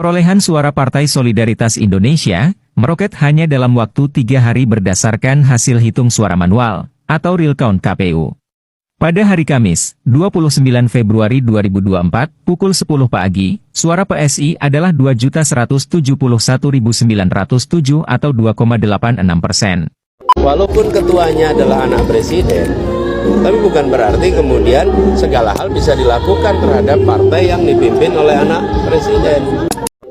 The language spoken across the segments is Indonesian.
Perolehan suara Partai Solidaritas Indonesia meroket hanya dalam waktu 3 hari berdasarkan hasil hitung suara manual atau real count KPU. Pada hari Kamis, 29 Februari 2024, pukul 10 pagi, suara PSI adalah 2.171.907 atau 2,86%. Walaupun ketuanya adalah anak presiden, tapi bukan berarti kemudian segala hal bisa dilakukan terhadap partai yang dipimpin oleh anak presiden.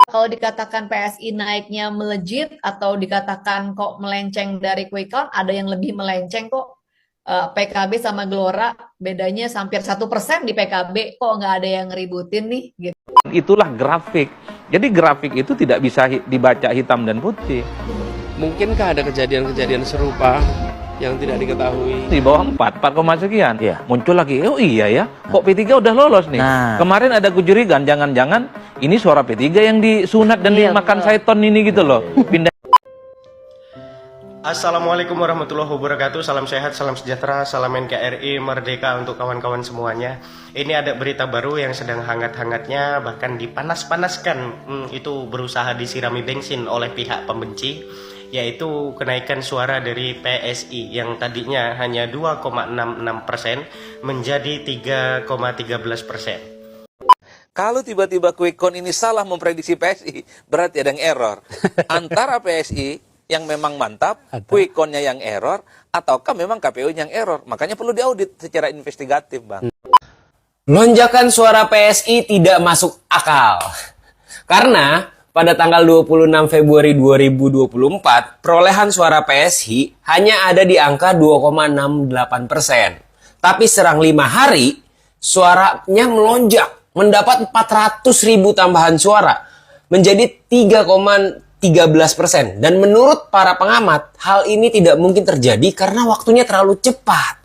Kalau dikatakan PSI naiknya melejit atau dikatakan kok melenceng dari quick count, ada yang lebih melenceng kok. PKB sama Gelora bedanya hampir 1% di PKB, kok nggak ada yang ngeributin nih gitu. Itulah grafik. Jadi grafik itu tidak bisa dibaca hitam dan putih. Mungkinkah ada kejadian-kejadian serupa yang tidak diketahui? Di bawah 4 sekian. Ya. Muncul lagi, oh iya ya, kok P3 udah lolos nih. Kemarin ada kecurigaan, jangan-jangan ini suara P3 yang disunat dan dimakan Saiton ini gitu loh. Pindah. Assalamualaikum warahmatullahi wabarakatuh. Salam sehat, salam sejahtera, salam NKRI, merdeka untuk kawan-kawan semuanya. Ini ada berita baru yang sedang hangat-hangatnya, bahkan dipanas-panaskan. Itu berusaha disirami bensin oleh pihak pembenci, yaitu kenaikan suara dari PSI yang tadinya hanya 2,66% menjadi 3,13%. Kalau tiba-tiba quick count ini salah memprediksi PSI, berarti ada yang error. Antara PSI yang memang mantap, quick count-nya yang error, ataukah memang KPU yang error? Makanya perlu diaudit secara investigatif, Bang. Lonjakan suara PSI tidak masuk akal. Karena pada tanggal 26 Februari 2024, perolehan suara PSI hanya ada di angka 2,68%. Tapi serang 5 hari, suaranya melonjak, mendapat 400.000 tambahan suara, menjadi 3,13%. Dan menurut para pengamat, hal ini tidak mungkin terjadi karena waktunya terlalu cepat.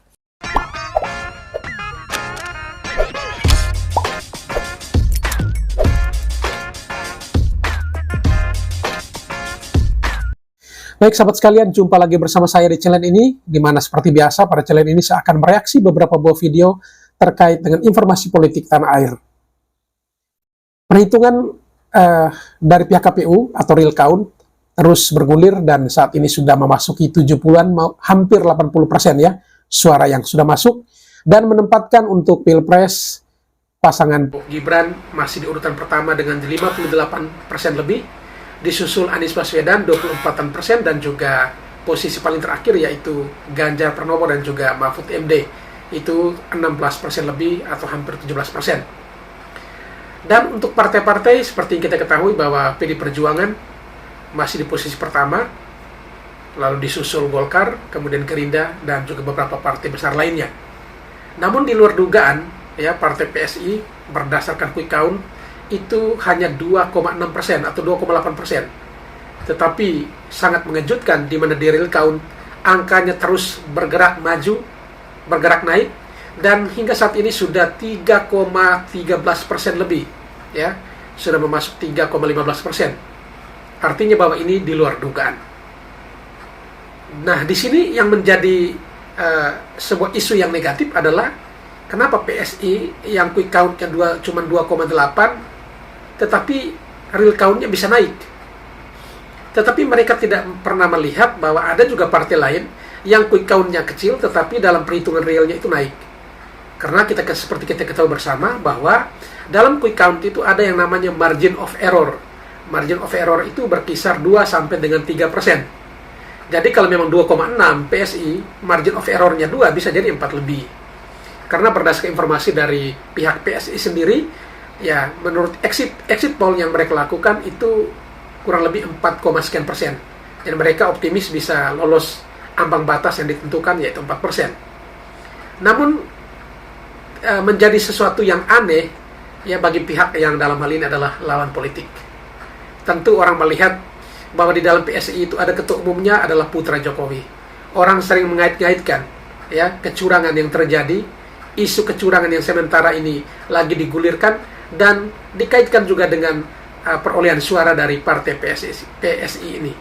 Baik sahabat sekalian, jumpa lagi bersama saya di channel ini, di mana seperti biasa pada channel ini saya akan mereaksi beberapa buah video terkait dengan informasi politik tanah air. Perhitungan dari pihak KPU atau real count terus bergulir dan saat ini sudah memasuki 70-an, hampir 80% ya suara yang sudah masuk, dan menempatkan untuk Pilpres pasangan Gibran masih di urutan pertama dengan 58% lebih, disusul Anies Baswedan 24% dan juga posisi paling terakhir yaitu Ganjar Pranowo dan juga Mahfud MD itu 16% lebih atau hampir 17%. Dan untuk partai-partai seperti yang kita ketahui bahwa PD Perjuangan masih di posisi pertama, lalu disusul Golkar, kemudian Gerindra dan juga beberapa partai besar lainnya. Namun di luar dugaan ya, partai PSI berdasarkan quick count itu hanya 2,6% atau 2,8%. Tetapi sangat mengejutkan di mana di real count angkanya terus bergerak maju, bergerak naik, dan hingga saat ini sudah 3,13% lebih, ya, sudah memasuk 3,15%. Artinya bahwa ini di luar dugaan. Nah, di sini yang menjadi sebuah isu yang negatif adalah kenapa PSI yang quick count-nya cuma 2,8, tetapi real count-nya bisa naik. Tetapi mereka tidak pernah melihat bahwa ada juga partai lain yang quick count-nya kecil, tetapi dalam perhitungan realnya itu naik. Karena seperti kita ketahui bersama bahwa dalam quick count itu ada yang namanya margin of error. Margin of error itu berkisar 2 sampai dengan 3%. Jadi kalau memang 2,6 PSI, margin of error-nya 2 bisa jadi 4 lebih. Karena berdasarkan informasi dari pihak PSI sendiri, ya menurut exit poll yang mereka lakukan itu kurang lebih 4, sekian persen. Dan mereka optimis bisa lolos ambang batas yang ditentukan yaitu 4%. Namun menjadi sesuatu yang aneh ya bagi pihak yang dalam hal ini adalah lawan politik. Tentu orang melihat bahwa di dalam PSI itu ada ketua umumnya adalah putra Jokowi. Orang sering mengait-ngaitkan ya kecurangan yang terjadi, isu kecurangan yang sementara ini lagi digulirkan dan dikaitkan juga dengan perolehan suara dari partai PSI ini.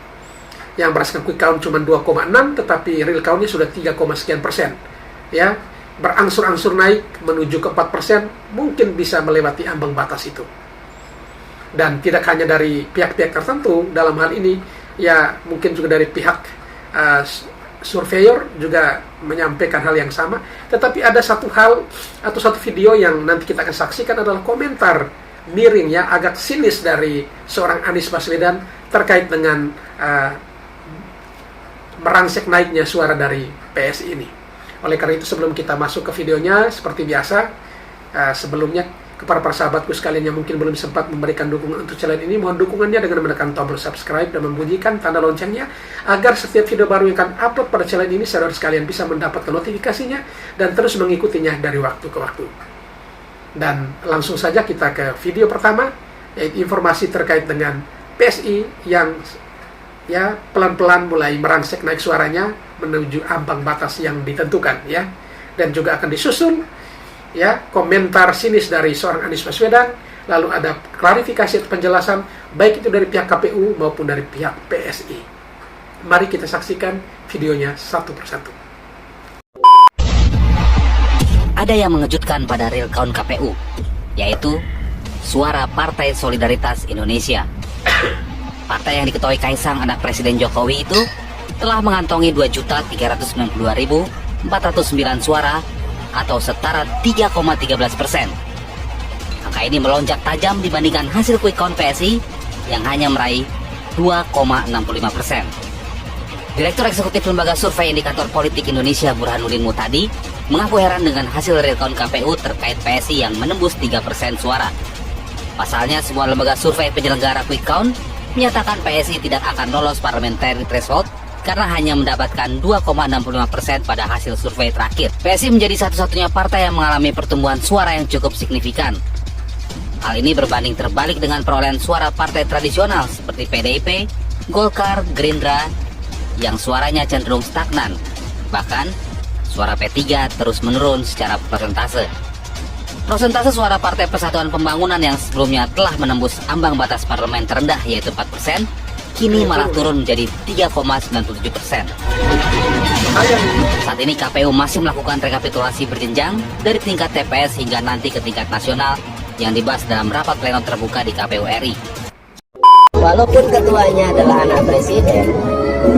Yang berdasarkan quick count cuma 2,6 tetapi real count-nya sudah 3, sekian persen. Ya, berangsur-angsur naik menuju ke 4%, mungkin bisa melewati ambang batas itu. dan tidak hanya dari pihak-pihak tertentu dalam hal ini, ya mungkin juga dari pihak surveyor juga menyampaikan hal yang sama. Tetapi ada satu hal atau satu video yang nanti kita akan saksikan adalah komentar miring ya, agak sinis dari seorang Anies Baswedan terkait dengan merangsek naiknya suara dari PSI ini. Oleh karena itu, sebelum kita masuk ke videonya, seperti biasa, sebelumnya kepada para sahabatku sekalian yang mungkin belum sempat memberikan dukungan untuk channel ini, mohon dukungannya dengan menekan tombol subscribe dan membunyikan tanda loncengnya, agar setiap video baru yang akan upload pada channel ini, saudara sekalian bisa mendapatkan notifikasinya dan terus mengikutinya dari waktu ke waktu. Dan langsung saja kita ke video pertama, yaitu informasi terkait dengan PSI yang ya pelan-pelan mulai merangsek naik suaranya menuju ambang batas yang ditentukan ya. Dan juga akan disusul ya komentar sinis dari seorang Anies Baswedan, lalu ada klarifikasi atau penjelasan baik itu dari pihak KPU maupun dari pihak PSI. Mari kita saksikan videonya satu persatu. Ada yang mengejutkan pada real count KPU, yaitu suara Partai Solidaritas Indonesia. Partai yang diketuai Kaisang, anak Presiden Jokowi itu telah mengantongi 2.392.409 suara atau setara 3,13%. Angka ini melonjak tajam dibandingkan hasil quick count PSI yang hanya meraih 2,65%. Direktur Eksekutif Lembaga Survei Indikator Politik Indonesia Burhanuddin Muhtadi mengaku heran dengan hasil real count KPU terkait PSI yang menembus 3% suara. Pasalnya, sebuah lembaga survei penyelenggara quick count menyatakan PSI tidak akan lolos parliamentary threshold karena hanya mendapatkan 2,65% pada hasil survei terakhir. PSI menjadi satu-satunya partai yang mengalami pertumbuhan suara yang cukup signifikan. Hal ini berbanding terbalik dengan perolehan suara partai tradisional seperti PDIP, Golkar, Gerindra yang suaranya cenderung stagnan. Bahkan, suara P3 terus menurun secara persentase. Persentase suara Partai Persatuan Pembangunan yang sebelumnya telah menembus ambang batas parlemen terendah yaitu 4%, kini malah turun menjadi 3,97%. Saat ini KPU masih melakukan rekapitulasi berjenjang dari tingkat TPS hingga nanti ke tingkat nasional yang dibahas dalam rapat pleno terbuka di KPU RI. Walaupun ketuanya adalah anak presiden,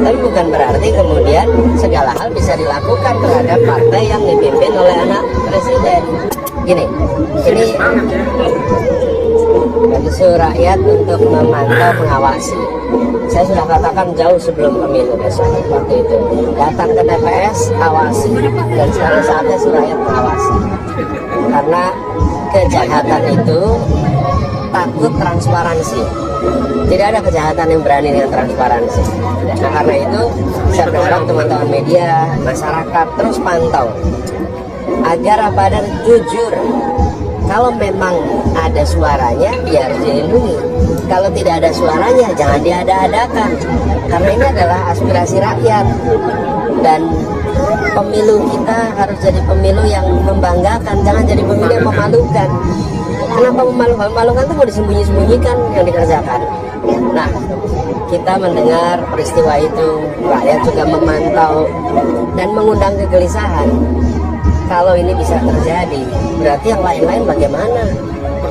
tapi bukan berarti kemudian segala hal bisa dilakukan terhadap partai yang dipimpin oleh anak presiden. Gini, ini isu rakyat untuk memantau, mengawasi. Saya sudah katakan jauh sebelum pemilu besok waktu itu, datang ke TPS, awasi, dan sekarang saatnya rakyat mengawasi. Karena kejahatan itu takut transparansi. Tidak ada kejahatan yang berani dengan transparansi. Nah, karena itu saya berharap teman-teman media, masyarakat terus pantau agar pada jujur. Kalau memang ada suaranya, ya harus dilindungi. Kalau tidak ada suaranya, jangan diada-adakan. Karena ini adalah aspirasi rakyat. Dan pemilu kita harus jadi pemilu yang membanggakan, jangan jadi pemilu yang memalukan. Kenapa memalukan itu mau disembunyi-sembunyikan yang dikerjakan. Nah, kita mendengar peristiwa itu, rakyat juga memantau dan mengundang kegelisahan. Kalau ini bisa terjadi, berarti yang lain-lain bagaimana?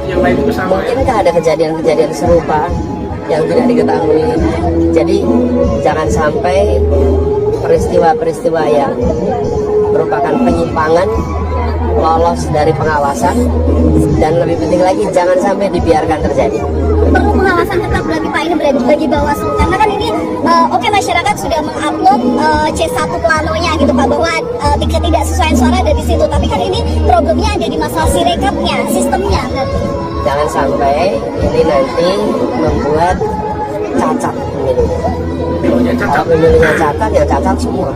Yang lain itu sama. Mungkinkah ada kejadian-kejadian serupa yang tidak diketahui? Jadi jangan sampai peristiwa-peristiwa yang merupakan penyimpangan lolos dari pengawasan, dan lebih penting lagi jangan sampai dibiarkan terjadi. Perlu pengawasan tetap berarti Pak ini bagi Bawaslu, karena kan ini oke, masyarakat sudah mengupload C1 planonya gitu Pak, bahwa ketidaksesuaian suara ada di situ, tapi kan ini problemnya ada di masalah sirekapnya, sistemnya. Jangan sampai ini nanti membuat cacat pemilunya. Kalau pemilunya cacat, ya cacat semua.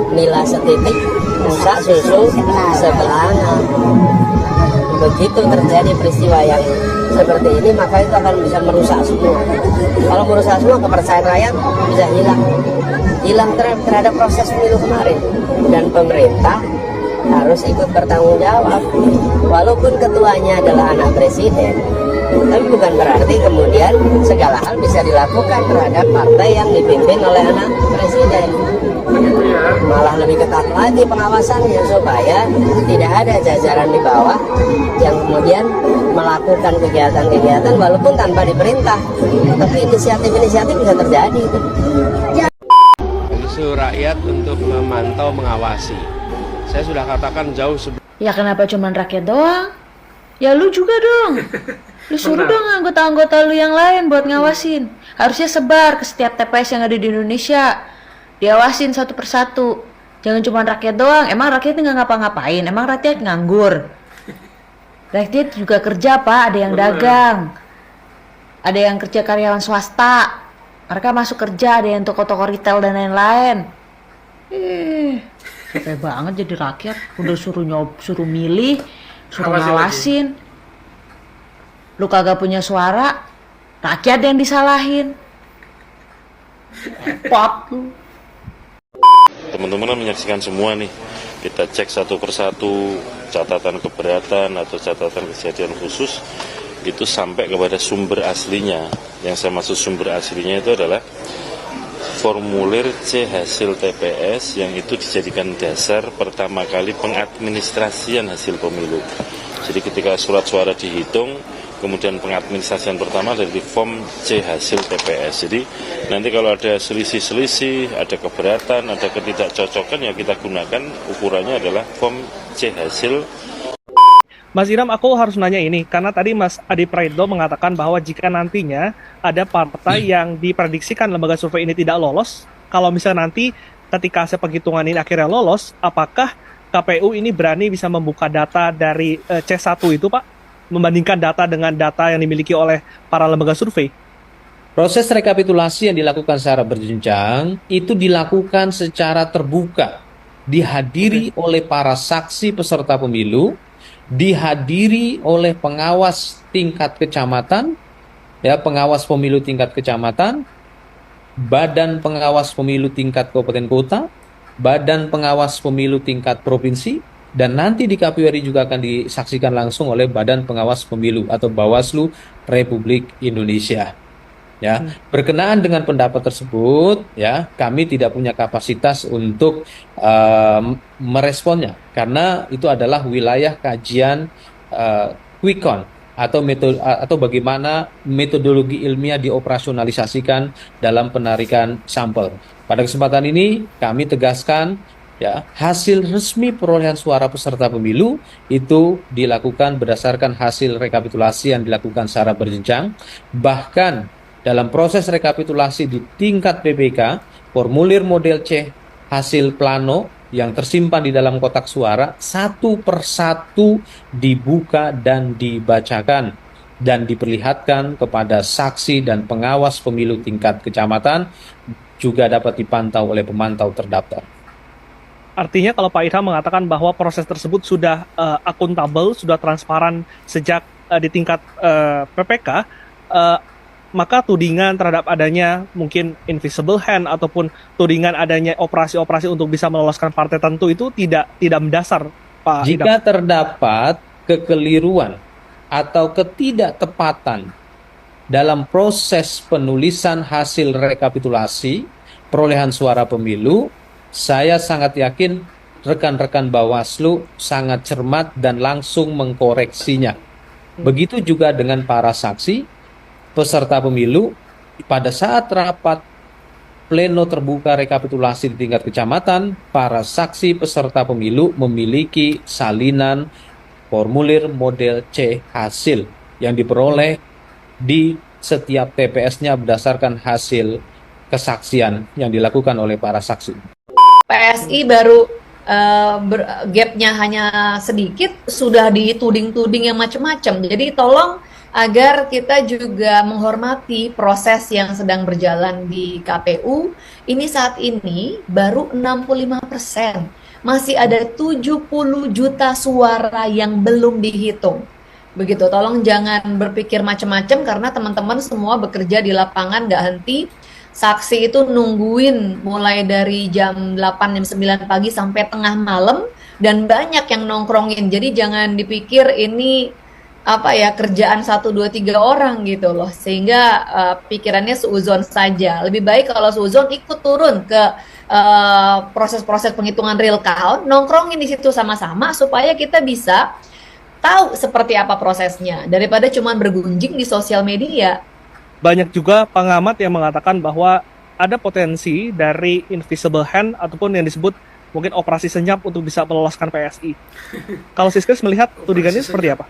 Nilai setitik, rusak susu sebelahan. Begitu terjadi peristiwa yang seperti ini, maka itu akan bisa merusak semua. Kalau merusak semua, kepercayaan rakyat bisa hilang terhadap proses pemilu kemarin. Dan pemerintah harus ikut bertanggung jawab. Walaupun ketuanya adalah anak presiden, tapi bukan berarti kemudian segala hal bisa dilakukan terhadap partai yang dipimpin oleh anak presiden. Malah lebih ketat lagi pengawasannya supaya tidak ada jajaran di bawah yang kemudian melakukan kegiatan-kegiatan walaupun tanpa diperintah, tapi inisiatif-inisiatif bisa terjadi. Isu rakyat untuk memantau, mengawasi. Saya sudah katakan jauh sebelum. Ya kenapa cuman rakyat doang? Ya lu juga dong. Lu suruh dong anggota-anggota lu yang lain buat ngawasin. Harusnya sebar ke setiap TPS yang ada di Indonesia. Diawasin satu persatu. Jangan cuma rakyat doang. Emang rakyat nggak ngapa-ngapain? Emang rakyat nganggur? Rakyat juga kerja, Pak. Ada yang dagang. Ada yang kerja karyawan swasta. Mereka masuk kerja. Ada yang toko-toko retail dan lain-lain. Capek banget jadi rakyat. Udah suruh milih, suruh ngawasin. Lu kagak punya suara, rakyat yang disalahin. Pop lu. Teman-teman menyaksikan semua nih, kita cek satu persatu catatan keberatan atau catatan kejadian khusus, itu sampai kepada sumber aslinya. Yang saya maksud sumber aslinya itu adalah formulir C hasil TPS yang itu dijadikan dasar pertama kali pengadministrasian hasil pemilu. Jadi ketika surat suara dihitung, kemudian pengadministrasian pertama dari form C hasil TPS. Jadi nanti kalau ada selisih-selisih, ada keberatan, ada ketidakcocokan, ya kita gunakan ukurannya adalah form C hasil. Mas Iram, aku harus nanya ini, karena tadi Mas Adi Praitno mengatakan bahwa jika nantinya ada partai yang diprediksikan lembaga survei ini tidak lolos, kalau misalnya nanti ketika hasil penghitungan ini akhirnya lolos, apakah KPU ini berani bisa membuka data dari C1 itu, Pak? Membandingkan data dengan data yang dimiliki oleh para lembaga survei? Proses rekapitulasi yang dilakukan secara berjenjang itu dilakukan secara terbuka, dihadiri oleh para saksi peserta pemilu, dihadiri oleh pengawas tingkat kecamatan, ya, pengawas pemilu tingkat kecamatan, badan pengawas pemilu tingkat kabupaten kota, badan pengawas pemilu tingkat provinsi, dan nanti di KPU RI juga akan disaksikan langsung oleh Badan Pengawas Pemilu atau Bawaslu Republik Indonesia. Ya, berkenaan dengan pendapat tersebut, ya, kami tidak punya kapasitas untuk meresponnya karena itu adalah wilayah kajian quick count atau bagaimana metodologi ilmiah dioperasionalisasikan dalam penarikan sampel. Pada kesempatan ini kami tegaskan, ya, hasil resmi perolehan suara peserta pemilu itu dilakukan berdasarkan hasil rekapitulasi yang dilakukan secara berjenjang. Bahkan dalam proses rekapitulasi di tingkat PPK, formulir model C hasil plano yang tersimpan di dalam kotak suara satu persatu dibuka dan dibacakan dan diperlihatkan kepada saksi dan pengawas pemilu tingkat kecamatan, juga dapat dipantau oleh pemantau terdaftar. Artinya kalau Pak Ilham mengatakan bahwa proses tersebut sudah akuntabel, sudah transparan sejak di tingkat PPK, maka tudingan terhadap adanya mungkin invisible hand ataupun tudingan adanya operasi-operasi untuk bisa meloloskan partai tertentu itu tidak mendasar, Pak Ilham. Jika terdapat kekeliruan atau ketidaktepatan dalam proses penulisan hasil rekapitulasi perolehan suara pemilu, saya sangat yakin rekan-rekan Bawaslu sangat cermat dan langsung mengkoreksinya. Begitu juga dengan para saksi peserta pemilu pada saat rapat pleno terbuka rekapitulasi di tingkat kecamatan, para saksi peserta pemilu memiliki salinan formulir model C hasil yang diperoleh di setiap TPS-nya berdasarkan hasil kesaksian yang dilakukan oleh para saksi. PSI baru gapnya hanya sedikit, sudah dituding-tuding yang macam-macam. Jadi tolong agar kita juga menghormati proses yang sedang berjalan di KPU. Ini saat ini baru 65%. Masih ada 70 juta suara yang belum dihitung. Begitu, tolong jangan berpikir macam-macam karena teman-teman semua bekerja di lapangan nggak henti. Saksi itu nungguin mulai dari jam 8, jam 9 pagi sampai tengah malam dan banyak yang nongkrongin. Jadi jangan dipikir ini kerjaan 1, 2, 3 orang gitu loh, sehingga pikirannya seuzon saja. Lebih baik kalau seuzon ikut turun ke proses-proses penghitungan real count, nongkrongin di situ sama-sama supaya kita bisa tahu seperti apa prosesnya daripada cuma bergunjing di sosial media. Banyak juga pengamat yang mengatakan bahwa ada potensi dari invisible hand ataupun yang disebut mungkin operasi senyap untuk bisa meloloskan PSI. Kalau Siskris melihat tudingan ini seperti apa?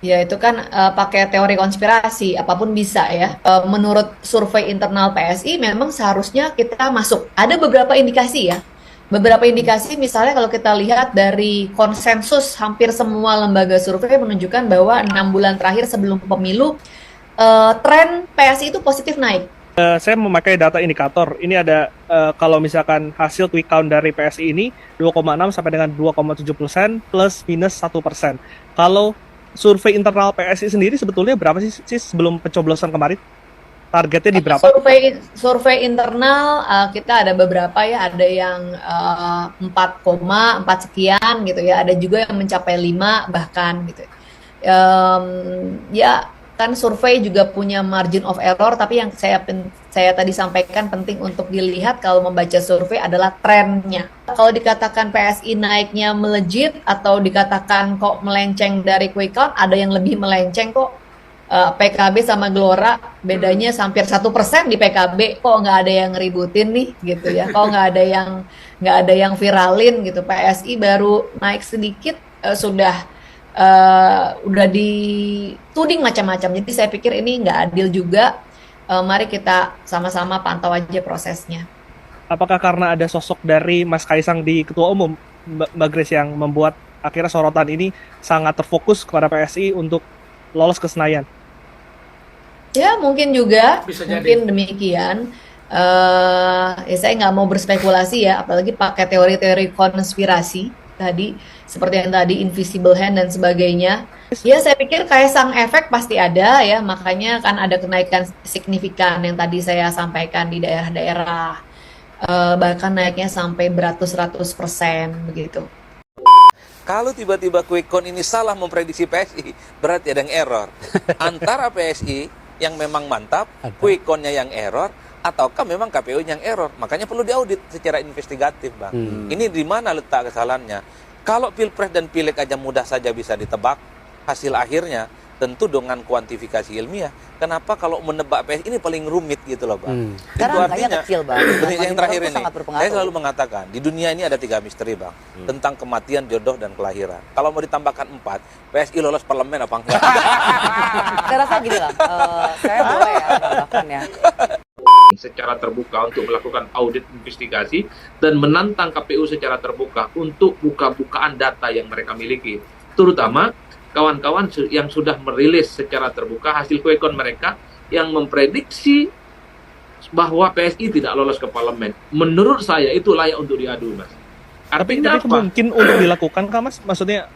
Ya itu kan pakai teori konspirasi, apapun bisa ya. Menurut survei internal PSI memang seharusnya kita masuk. Ada beberapa indikasi ya. Beberapa indikasi misalnya kalau kita lihat dari konsensus hampir semua lembaga survei menunjukkan bahwa 6 bulan terakhir sebelum pemilu tren PSI itu positif naik. Saya memakai data indikator. Ini ada kalau misalkan hasil quick count dari PSI ini 2,6 sampai dengan 2,7% plus minus 1%. Kalau survei internal PSI sendiri sebetulnya berapa sih sebelum pencoblosan kemarin? Targetnya di berapa? Survei internal kita ada beberapa ya, ada yang 4,4 sekian gitu ya, ada juga yang mencapai 5 bahkan gitu. Ya kan survei juga punya margin of error, tapi yang saya tadi sampaikan penting untuk dilihat kalau membaca survei adalah trennya. Kalau dikatakan PSI naiknya melejit atau dikatakan kok melenceng dari quick count, ada yang lebih melenceng kok. PKB sama Gelora bedanya hampir 1% di PKB, kok nggak ada yang ngeributin nih gitu ya, kok nggak ada yang viralin gitu. PSI baru naik sedikit sudah dituding macam-macam. Jadi saya pikir ini nggak adil juga. Mari kita sama-sama pantau aja prosesnya. Apakah karena ada sosok dari Mas Kaisang di Ketua Umum, Mbak Grace, yang membuat akhirnya sorotan ini sangat terfokus kepada PSI untuk lolos ke Senayan? Ya mungkin juga, Bisa mungkin demikian. Ya saya nggak mau berspekulasi ya, apalagi pakai teori-teori konspirasi tadi, seperti yang tadi invisible hand dan sebagainya. Ya saya pikir Kaisang efek pasti ada ya, makanya kan ada kenaikan signifikan yang tadi saya sampaikan di daerah-daerah, bahkan naiknya sampai beratus-ratus% begitu. Kalau tiba-tiba quick count ini salah memprediksi PSI, berarti ada yang error. Antara PSI yang memang mantap, quick count-nya yang error, ataukah memang KPU yang error? Makanya perlu diaudit secara investigatif, Bang. Ini di mana letak kesalahannya? Kalau Pilpres dan Pileg aja mudah saja bisa ditebak hasil akhirnya, tentu dengan kuantifikasi ilmiah. Kenapa kalau menebak PSI ini paling rumit gitu loh, Bang? Itu artinya kecil, Bang. yang terakhir ini, saya selalu mengatakan di dunia ini ada 3 misteri, Bang, tentang kematian, jodoh, dan kelahiran. Kalau mau ditambahkan 4, PSI lolos parlemen apa enggak? Saya rasa gini lah, saya boleh ya tambahkan ya. Secara terbuka untuk melakukan audit investigasi dan menantang KPU secara terbuka untuk buka-bukaan data yang mereka miliki, terutama kawan-kawan yang sudah merilis secara terbuka hasil quick count mereka yang memprediksi bahwa PSI tidak lolos ke parlemen. Menurut saya itu layak untuk diadu, Mas. Artinya tapi mungkin untuk dilakukan kan, Mas? Maksudnya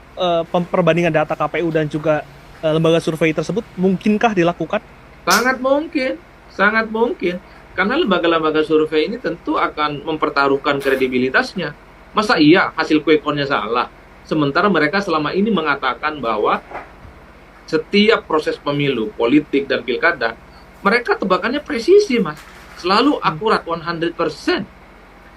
perbandingan data KPU dan juga lembaga survei tersebut mungkinkah dilakukan? Sangat mungkin, sangat mungkin. Karena lembaga-lembaga survei ini tentu akan mempertaruhkan kredibilitasnya. Masa iya hasil quick count-nya salah? Sementara mereka selama ini mengatakan bahwa setiap proses pemilu, politik, dan pilkada, mereka tebakannya presisi, Mas. Selalu akurat 100%.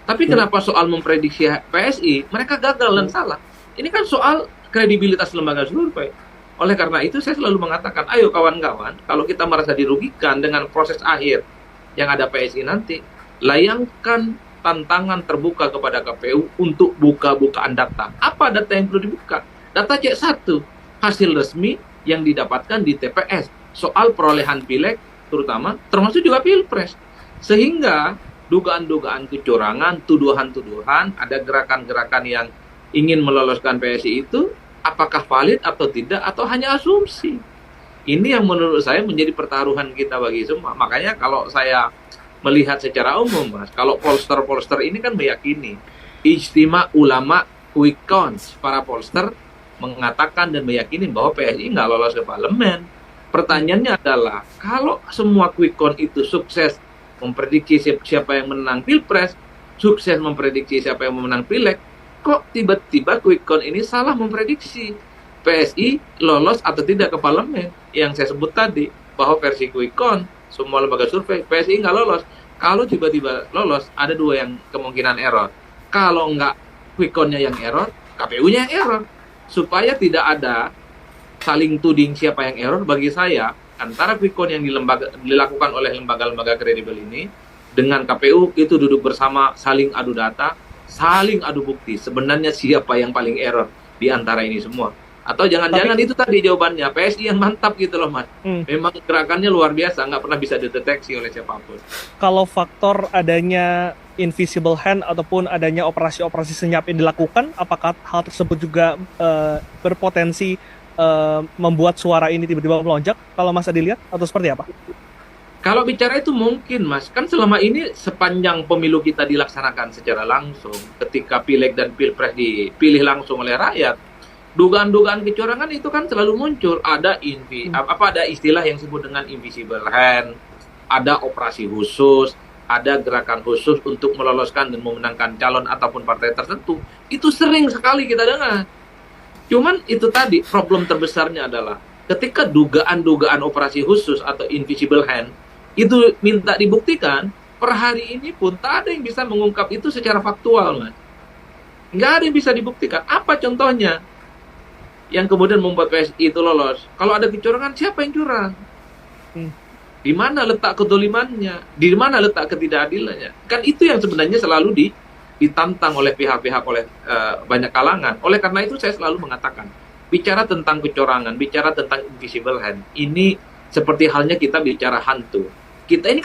Tapi kenapa soal memprediksi PSI, mereka gagal dan salah? Ini kan soal kredibilitas lembaga survei. Oleh karena itu, saya selalu mengatakan, ayo kawan-kawan, kalau kita merasa dirugikan dengan proses akhir yang ada PSI nanti, layangkan tantangan terbuka kepada KPU untuk buka-bukaan data. Apa data yang perlu dibuka? Data C1, hasil resmi yang didapatkan di TPS, soal perolehan pileg terutama, termasuk juga pilpres. Sehingga dugaan-dugaan kecurangan, tuduhan-tuduhan, ada gerakan-gerakan yang ingin meloloskan PSI itu, apakah valid atau tidak, atau hanya asumsi. Ini yang menurut saya menjadi pertaruhan kita bagi semua. Makanya kalau saya melihat secara umum, Mas, kalau polster-polster ini kan meyakini Ijtima Ulama Quick Count, para polster mengatakan dan meyakini bahwa PSI nggak lolos ke parlemen. Pertanyaannya adalah, kalau semua quick count itu sukses memprediksi siapa yang menang pilpres, sukses memprediksi siapa yang menang pileg, kok tiba-tiba quick count ini salah memprediksi PSI lolos atau tidak ke parlemen? Yang saya sebut tadi, bahwa versi quick count semua lembaga survei, PSI nggak lolos. Kalau tiba-tiba lolos, ada 2 yang kemungkinan error. Kalau nggak quick count-nya yang error, KPU-nya yang error. Supaya tidak ada saling tuding siapa yang error, bagi saya antara quick count yang dilakukan oleh lembaga-lembaga kredibel ini dengan KPU itu duduk bersama, saling adu data, saling adu bukti. Sebenarnya siapa yang paling error di antara ini semua? Atau jangan-jangan itu tadi jawabannya, PSI yang mantap gitu loh Mas. Memang gerakannya luar biasa, nggak pernah bisa dideteksi oleh siapapun. Kalau faktor adanya invisible hand ataupun adanya operasi-operasi senyap yang dilakukan, apakah hal tersebut juga berpotensi membuat suara ini tiba-tiba melonjak? Kalau Mas Adi lihat, atau seperti apa? Kalau bicara itu mungkin Mas, kan selama ini sepanjang pemilu kita dilaksanakan secara langsung, ketika pileg dan pilpres dipilih langsung oleh rakyat, dugaan-dugaan kecurangan itu kan selalu muncul. Ada ada istilah yang disebut dengan invisible hand, ada operasi khusus, ada gerakan khusus untuk meloloskan dan memenangkan calon ataupun partai tertentu. Itu sering sekali kita dengar. Cuman itu tadi problem terbesarnya adalah ketika dugaan-dugaan operasi khusus atau invisible hand itu minta dibuktikan, per hari ini pun tak ada yang bisa mengungkap itu secara faktual, Mas. Nggak ada yang bisa dibuktikan. Apa contohnya yang kemudian membuat PSI itu lolos? Kalau ada kecurangan, siapa yang curang? Di mana letak kedolimannya? Di mana letak ketidakadilannya? Kan itu yang sebenarnya selalu ditantang oleh pihak-pihak, oleh banyak kalangan. Oleh karena itu saya selalu mengatakan, bicara tentang kecurangan, bicara tentang invisible hand, ini seperti halnya kita bicara hantu. Kita ini.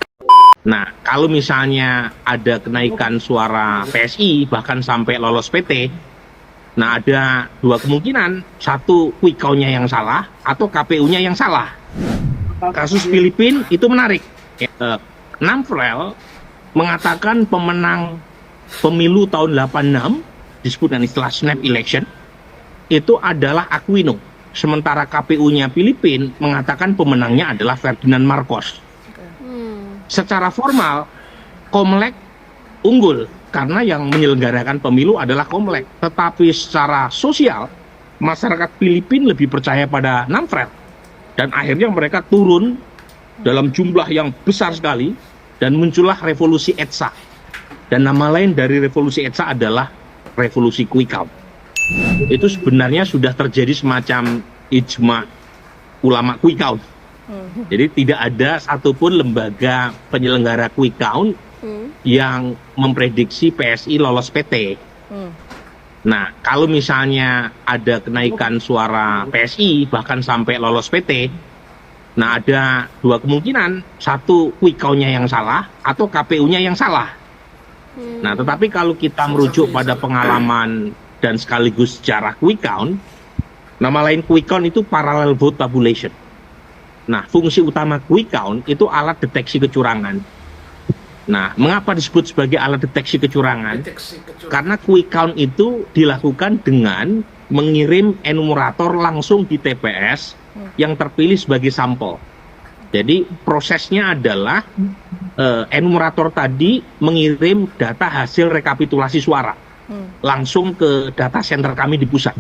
Nah, kalau misalnya ada kenaikan suara PSI bahkan sampai lolos PT, nah ada dua kemungkinan, satu quick count-nya yang salah atau KPU-nya yang salah. Kasus Filipina itu menarik. Namfrel mengatakan pemenang pemilu tahun 86 disebut dengan istilah snap election itu adalah Aquino, sementara KPU-nya Filipina mengatakan pemenangnya adalah Ferdinand Marcos. Secara formal Komlek unggul karena yang menyelenggarakan pemilu adalah Komlek, tetapi secara sosial masyarakat Filipina lebih percaya pada Namfrel dan akhirnya mereka turun dalam jumlah yang besar sekali dan muncullah revolusi EDSA, dan nama lain dari revolusi EDSA adalah revolusi quick count. Itu sebenarnya sudah terjadi semacam ijma ulama quick count. Jadi tidak ada satupun lembaga penyelenggara quick count yang memprediksi PSI lolos PT. Nah, kalau misalnya ada kenaikan suara PSI bahkan sampai lolos PT, nah ada dua kemungkinan, satu quick count-nya yang salah atau KPU-nya yang salah. Nah, tetapi kalau kita merujuk pada pengalaman dan sekaligus sejarah quick count, nama lain quick count itu parallel vote tabulation. Nah, fungsi utama quick count itu alat deteksi kecurangan. Nah, mengapa disebut sebagai alat deteksi kecurangan? Karena quick count itu dilakukan dengan mengirim enumerator langsung di TPS yang terpilih sebagai sampel. Jadi prosesnya adalah enumerator tadi mengirim data hasil rekapitulasi suara langsung ke data center kami di pusat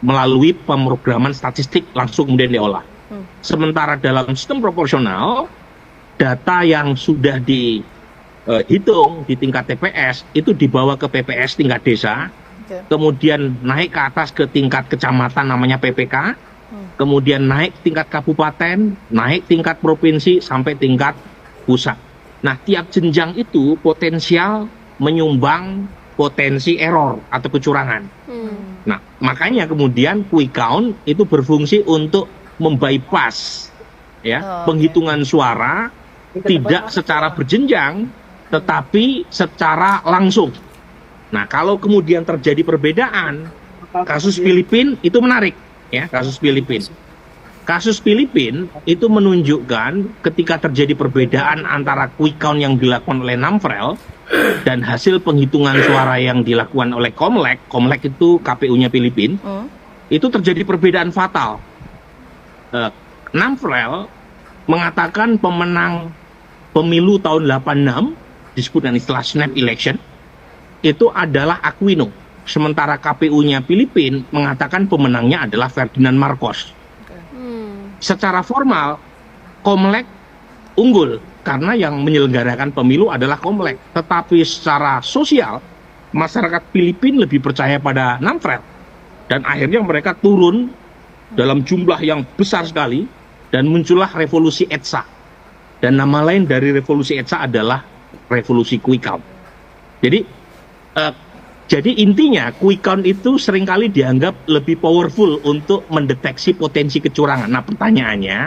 melalui pemrograman statistik langsung kemudian diolah. Sementara dalam sistem proporsional, data yang sudah dihitung di tingkat TPS itu dibawa ke PPS tingkat desa, kemudian naik ke atas ke tingkat kecamatan namanya PPK, kemudian naik tingkat kabupaten, naik tingkat provinsi sampai tingkat pusat. Nah, tiap jenjang itu potensial menyumbang potensi error atau kecurangan. Nah, makanya kemudian quick count itu berfungsi untuk membypass penghitungan suara tidak secara berjenjang tetapi secara langsung. Nah, kalau kemudian terjadi perbedaan, kasus Filipina itu menarik ya, kasus Filipina. Kasus Filipina itu menunjukkan ketika terjadi perbedaan antara quick count yang dilakukan oleh Namfrel dan hasil penghitungan suara yang dilakukan oleh Komlek itu KPU-nya Filipina, itu terjadi perbedaan fatal. Namfrel mengatakan pemenang pemilu tahun 86 disebut dengan istilah snap election itu adalah Aquino, sementara KPU-nya Filipina mengatakan pemenangnya adalah Ferdinand Marcos. Secara formal Komlek unggul karena yang menyelenggarakan pemilu adalah Komlek, tetapi secara sosial masyarakat Filipina lebih percaya pada Namfrel dan akhirnya mereka turun dalam jumlah yang besar sekali, dan muncullah revolusi ETSA. Dan nama lain dari revolusi ETSA adalah revolusi quick count. Jadi intinya quick count itu seringkali dianggap lebih powerful untuk mendeteksi potensi kecurangan. Nah, pertanyaannya,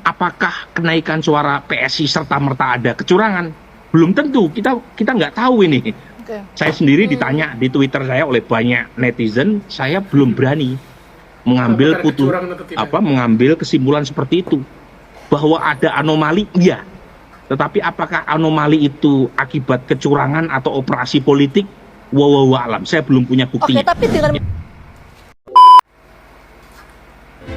apakah kenaikan suara PSI serta-merta ada kecurangan? Belum tentu, kita nggak tahu ini. Saya sendiri ditanya di Twitter saya oleh banyak netizen, saya belum berani mengambil mengambil kesimpulan seperti itu. Bahwa ada anomali, iya. Tetapi apakah anomali itu akibat kecurangan atau operasi politik? Wallahu a'lam, saya belum punya buktinya. Oke, tapi dengan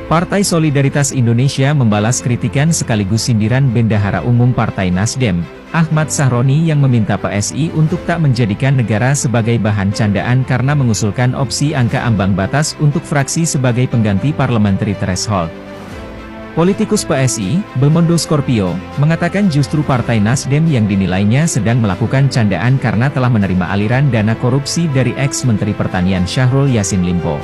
Partai Solidaritas Indonesia membalas kritikan sekaligus sindiran Bendahara Umum Partai Nasdem, Ahmad Sahroni yang meminta PSI untuk tak menjadikan negara sebagai bahan candaan karena mengusulkan opsi angka ambang batas untuk fraksi sebagai pengganti parliamentary threshold. Politikus PSI, Belmondo Scorpio, mengatakan justru Partai Nasdem yang dinilainya sedang melakukan candaan karena telah menerima aliran dana korupsi dari ex-Menteri Pertanian Syahrul Yassin Limpo.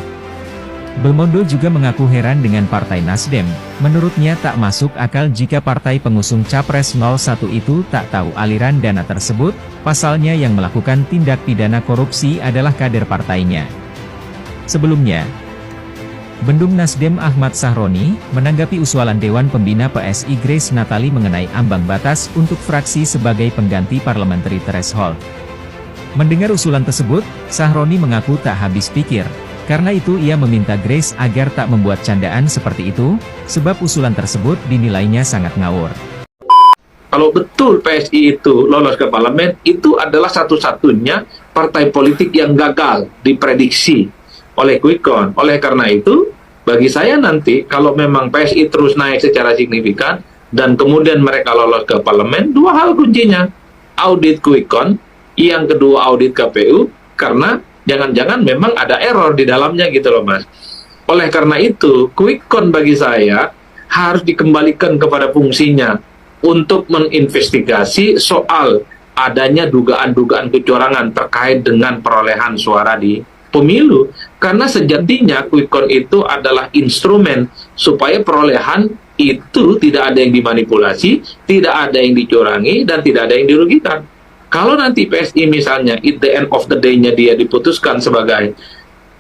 Belmondo juga mengaku heran dengan Partai Nasdem, menurutnya tak masuk akal jika partai pengusung Capres 01 itu tak tahu aliran dana tersebut, pasalnya yang melakukan tindak pidana korupsi adalah kader partainya. Sebelumnya, Bendung Nasdem Ahmad Sahroni, menanggapi usulan Dewan Pembina PSI Grace Natali mengenai ambang batas untuk fraksi sebagai pengganti parliamentary threshold. Mendengar usulan tersebut, Sahroni mengaku tak habis pikir. Karena itu ia meminta Grace agar tak membuat candaan seperti itu, sebab usulan tersebut dinilainya sangat ngawur. Kalau betul PSI itu lolos ke parlemen, itu adalah satu-satunya partai politik yang gagal diprediksi oleh quick count. Oleh karena itu, bagi saya nanti, kalau memang PSI terus naik secara signifikan, dan kemudian mereka lolos ke parlemen, dua hal kuncinya. Audit quick count, yang kedua audit KPU, karena jangan-jangan memang ada error di dalamnya gitu loh Mas. Oleh karena itu, quick count bagi saya harus dikembalikan kepada fungsinya untuk menginvestigasi soal adanya dugaan-dugaan kecurangan terkait dengan perolehan suara di pemilu. Karena sejatinya quick count itu adalah instrumen supaya perolehan itu tidak ada yang dimanipulasi, tidak ada yang dicurangi, dan tidak ada yang dirugikan. Kalau nanti PSI misalnya, at the end of the day-nya dia diputuskan sebagai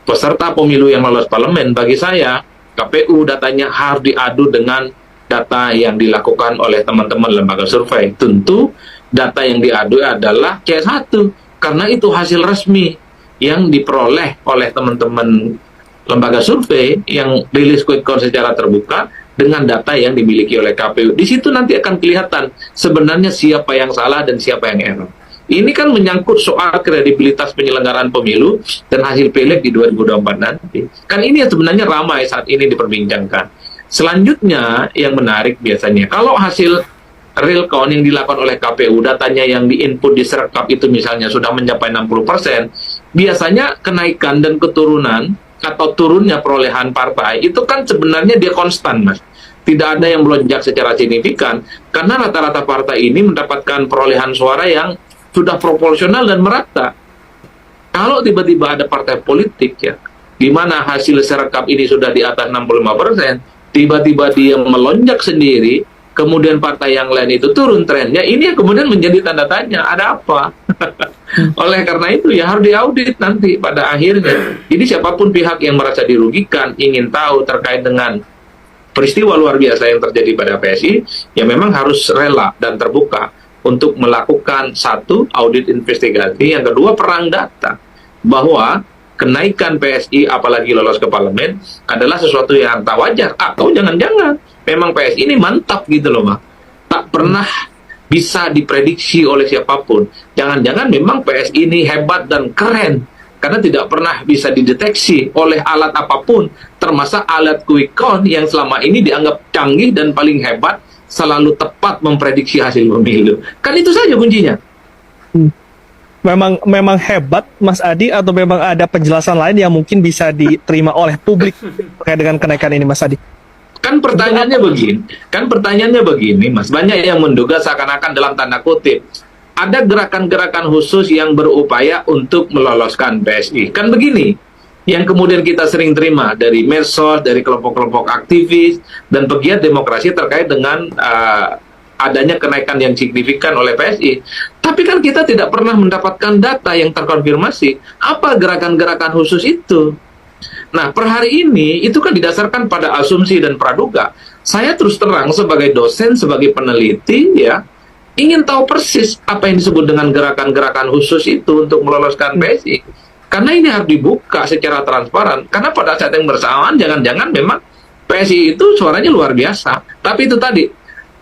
peserta pemilu yang lolos parlemen, bagi saya, KPU datanya harus diadu dengan data yang dilakukan oleh teman-teman lembaga survei. Tentu, data yang diadu adalah C1, karena itu hasil resmi yang diperoleh oleh teman-teman lembaga survei yang rilis quick count secara terbuka dengan data yang dimiliki oleh KPU. Di situ nanti akan kelihatan sebenarnya siapa yang salah dan siapa yang error. Ini kan menyangkut soal kredibilitas penyelenggaraan pemilu dan hasil pileg di 2024 nanti. Kan ini yang sebenarnya ramai saat ini diperbincangkan. Selanjutnya yang menarik biasanya, kalau hasil real count yang dilakukan oleh KPU, datanya yang di-input di Serkap itu misalnya sudah mencapai 60%, biasanya kenaikan dan keturunan atau turunnya perolehan partai itu kan sebenarnya dia konstan, Mas. Tidak ada yang melonjak secara signifikan, karena rata-rata partai ini mendapatkan perolehan suara yang sudah proporsional dan merata. Kalau tiba-tiba ada partai politik ya, di mana hasil Serkap ini sudah di atas 65%, tiba-tiba dia melonjak sendiri, kemudian partai yang lain itu turun trennya, ini yang kemudian menjadi tanda tanya, ada apa? Oleh karena itu ya harus diaudit nanti pada akhirnya. Jadi siapapun pihak yang merasa dirugikan, ingin tahu terkait dengan peristiwa luar biasa yang terjadi pada PSI, ya memang harus rela dan terbuka untuk melakukan satu, audit investigasi, yang kedua perang data, bahwa kenaikan PSI apalagi lolos ke parlemen adalah sesuatu yang tak wajar, atau jangan-jangan memang PSI ini mantap gitu loh Mas, tak pernah bisa diprediksi oleh siapapun. Jangan-jangan memang PSI ini hebat dan keren karena tidak pernah bisa dideteksi oleh alat apapun, termasuk alat quick count yang selama ini dianggap canggih dan paling hebat, selalu tepat memprediksi hasil pemilu. Kan itu saja kuncinya. Memang hebat Mas Adi, atau memang ada penjelasan lain yang mungkin bisa diterima oleh publik terkait dengan kenaikan ini Mas Adi? Kan pertanyaannya begini Mas, banyak yang menduga seakan-akan dalam tanda kutip ada gerakan-gerakan khusus yang berupaya untuk meloloskan PSI. Kan begini, yang kemudian kita sering terima dari medsos, dari kelompok-kelompok aktivis dan pegiat demokrasi terkait dengan adanya kenaikan yang signifikan oleh PSI. Tapi kan kita tidak pernah mendapatkan data yang terkonfirmasi apa gerakan-gerakan khusus itu. Nah, per hari ini itu kan didasarkan pada asumsi dan praduga. Saya terus terang sebagai dosen, sebagai peneliti, ya, ingin tahu persis apa yang disebut dengan gerakan-gerakan khusus itu untuk meloloskan PSI. Karena ini harus dibuka secara transparan. Karena pada saat yang bersamaan, jangan-jangan memang PSI itu suaranya luar biasa. Tapi itu tadi,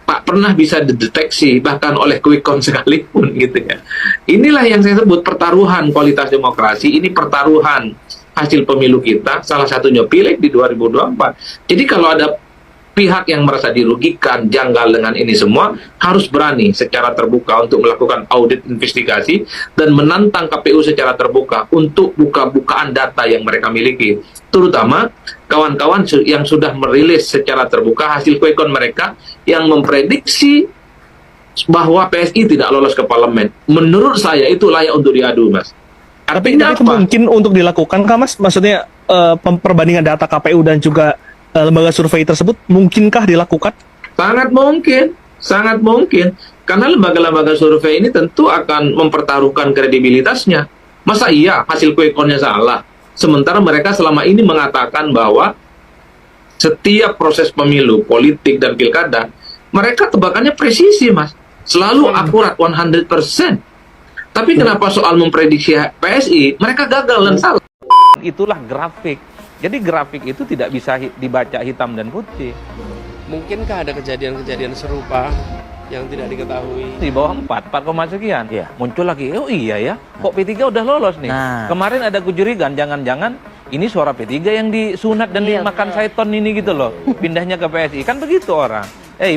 Pak, pernah bisa dideteksi bahkan oleh quick count sekalipun gitu ya. Inilah yang saya sebut pertaruhan kualitas demokrasi. Ini pertaruhan hasil pemilu kita, salah satunya pileg di 2024. Jadi kalau ada pihak yang merasa dirugikan, janggal dengan ini semua, harus berani secara terbuka untuk melakukan audit investigasi dan menantang KPU secara terbuka untuk buka-bukaan data yang mereka miliki. Terutama kawan-kawan yang sudah merilis secara terbuka hasil quick count mereka yang memprediksi bahwa PSI tidak lolos ke parlemen. Menurut saya itu layak untuk diadu, Mas. Artinya itu mungkin untuk dilakukan, Kak, Mas? Maksudnya perbandingan data KPU dan juga lembaga survei tersebut mungkinkah dilakukan? Sangat mungkin, sangat mungkin. Karena lembaga-lembaga survei ini tentu akan mempertaruhkan kredibilitasnya. Masa iya hasil quick count-nya salah? Sementara mereka selama ini mengatakan bahwa setiap proses pemilu, politik, dan pilkada, mereka tebakannya presisi, Mas. Selalu akurat 100%. Tapi kenapa soal memprediksi PSI, mereka gagal dan salah? Itulah grafik. Jadi grafik itu tidak bisa dibaca hitam dan putih. Mungkinkah ada kejadian-kejadian serupa yang tidak diketahui? Di bawah 4 sekian. Muncul lagi, oh iya ya, kok P3 udah lolos nih. Kemarin ada kecurigaan, jangan-jangan ini suara P3 yang disunat dan dimakan syaiton ini gitu loh. Pindahnya ke PSI, kan begitu orang.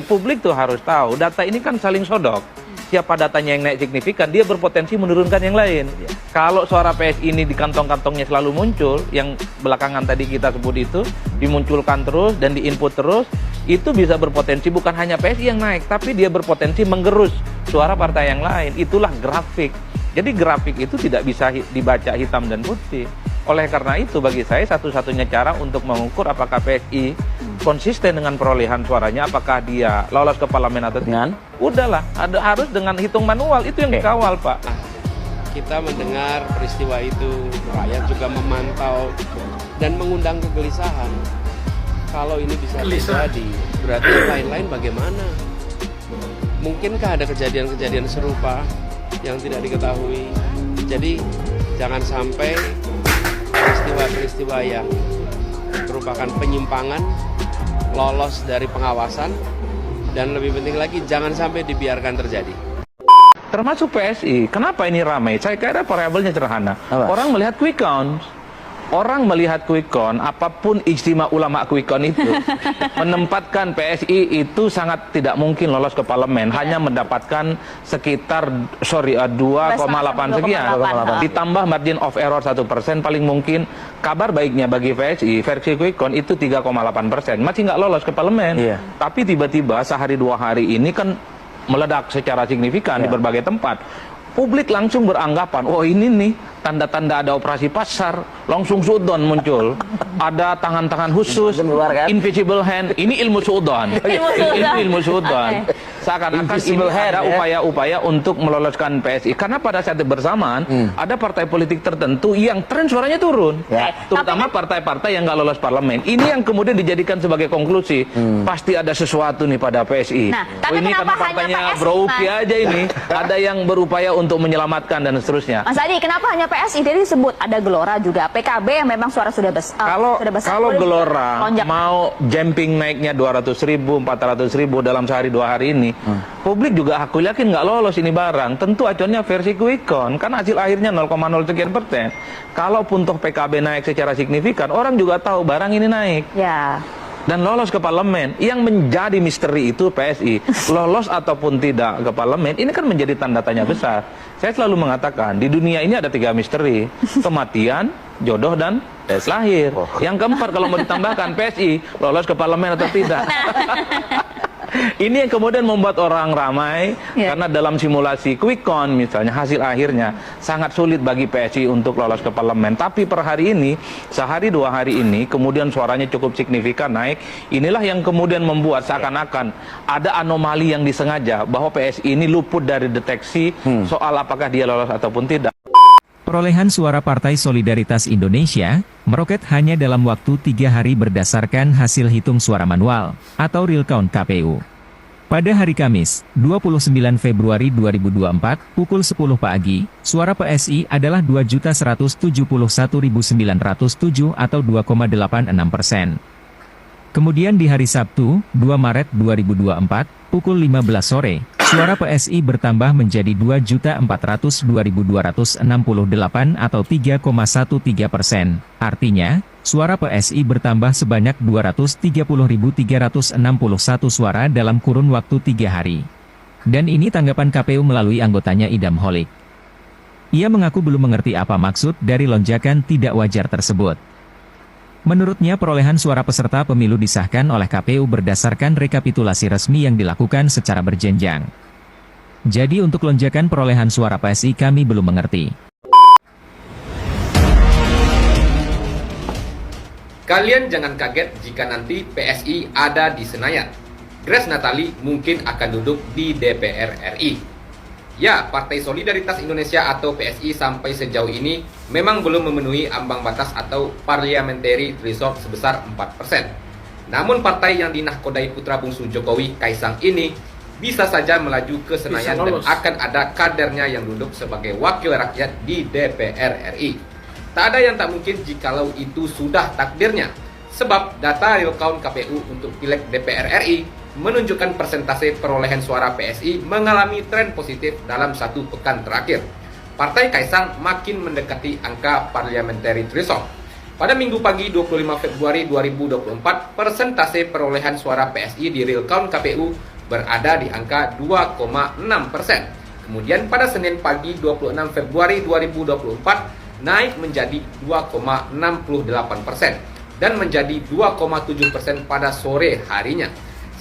Publik tuh harus tahu, data ini kan saling sodok. Siapa datanya yang naik signifikan, dia berpotensi menurunkan yang lain. Kalau suara PSI ini di kantong-kantongnya selalu muncul, yang belakangan tadi kita sebut itu, dimunculkan terus dan diinput terus, itu bisa berpotensi bukan hanya PSI yang naik, tapi dia berpotensi menggerus suara partai yang lain. Itulah grafik. Jadi grafik itu tidak bisa dibaca hitam dan putih. Oleh karena itu bagi saya satu-satunya cara untuk mengukur apakah PSI konsisten dengan perolehan suaranya, apakah dia lolos ke parlemen atau tidak, udahlah, harus dengan hitung manual, itu yang dikawal, Pak. Kita mendengar peristiwa itu, rakyat juga memantau dan mengundang kegelisahan. Kalau ini bisa terjadi, berarti yang lain-lain bagaimana? Mungkinkah ada kejadian-kejadian serupa yang tidak diketahui? Jadi jangan sampai peristiwa-peristiwa yang merupakan penyimpangan lolos dari pengawasan, dan lebih penting lagi jangan sampai dibiarkan terjadi. Termasuk PSI. Kenapa ini ramai? Saya kira variabelnya sederhana. Orang melihat quick count. Orang melihat quick count, apapun ijtima ulama quick count itu, menempatkan PSI itu sangat tidak mungkin lolos ke parlemen, hanya mendapatkan sekitar 2,8 sekian. Ditambah margin of error 1%, paling mungkin. Kabar baiknya bagi PSI, versi quick count itu 3,8%. Masih nggak lolos ke parlemen. Tapi tiba-tiba sehari 2 hari ini kan meledak secara signifikan di berbagai tempat. Publik langsung beranggapan, oh ini nih tanda-tanda ada operasi pasar, langsung suudon muncul. Ada tangan-tangan khusus, invisible hand, ini ilmu suudon. Ilmu suudon. Seakan-akan ini ada upaya-upaya untuk meloloskan PSI. Karena pada saat bersamaan, ada partai politik tertentu yang tren suaranya turun. Terutama partai-partai yang nggak lolos parlemen. Ini yang kemudian dijadikan sebagai konklusi. Pasti ada sesuatu nih pada PSI. Tapi ini karena partainya Brouki aja ini. Ada yang berupaya untuk menyelamatkan dan seterusnya. Mas Adi, kenapa hanya PSI? Jadi disebut ada Gelora juga, PKB yang memang suara sudah besar. Kalau Gelora mau jumping naiknya 200.000, 400.000 dalam sehari 2 hari ini, publik juga aku yakin nggak lolos ini barang. Tentu acuannya versi quick count, kan hasil akhirnya 0,0 sekian %. Kalaupun toh PKB naik secara signifikan, orang juga tahu barang ini naik. Dan lolos ke parlemen. Yang menjadi misteri itu PSI. Lolos ataupun tidak ke parlemen, ini kan menjadi tanda tanya besar. Saya selalu mengatakan, di dunia ini ada 3 misteri. Kematian, jodoh, dan lahir. Yang keempat kalau mau ditambahkan, PSI lolos ke parlemen atau tidak. Ini yang kemudian membuat orang ramai karena dalam simulasi quick count misalnya hasil akhirnya sangat sulit bagi PSI untuk lolos ke parlemen. Tapi per hari ini, sehari 2 hari ini, kemudian suaranya cukup signifikan naik. Inilah yang kemudian membuat seakan-akan ada anomali yang disengaja bahwa PSI ini luput dari deteksi soal apakah dia lolos ataupun tidak. Perolehan suara Partai Solidaritas Indonesia meroket hanya dalam waktu 3 hari berdasarkan hasil hitung suara manual atau real count KPU. Pada hari Kamis, 29 Februari 2024, pukul 10 pagi, suara PSI adalah 2.171.907 atau 2,86%. Kemudian di hari Sabtu, 2 Maret 2024, pukul 15 sore, suara PSI bertambah menjadi 2.402.268 atau 3,13%. Artinya, suara PSI bertambah sebanyak 230.361 suara dalam kurun waktu 3 hari. Dan ini tanggapan KPU melalui anggotanya Idam Holik. Ia mengaku belum mengerti apa maksud dari lonjakan tidak wajar tersebut. Menurutnya perolehan suara peserta pemilu disahkan oleh KPU berdasarkan rekapitulasi resmi yang dilakukan secara berjenjang. Jadi untuk lonjakan perolehan suara PSI kami belum mengerti. Kalian jangan kaget jika nanti PSI ada di Senayan. Grace Natali mungkin akan duduk di DPR RI. Ya, Partai Solidaritas Indonesia atau PSI sampai sejauh ini memang belum memenuhi ambang batas atau parliamentary threshold sebesar 4%. Namun partai yang dinahkodai putra bungsu Jokowi, Kaisang ini bisa saja melaju ke Senayan dan akan ada kadernya yang duduk sebagai wakil rakyat di DPR RI. Tak ada yang tak mungkin jikalau itu sudah takdirnya. Sebab data real count KPU untuk pileg DPR RI menunjukkan persentase perolehan suara PSI mengalami tren positif dalam 1 pekan terakhir. Partai Kaisang makin mendekati angka parliamentary threshold. Pada Minggu pagi 25 Februari 2024, persentase perolehan suara PSI di real count KPU berada di angka 2,6%. Kemudian pada Senin pagi 26 Februari 2024 naik menjadi 2,68% dan menjadi 2,7% pada sore harinya.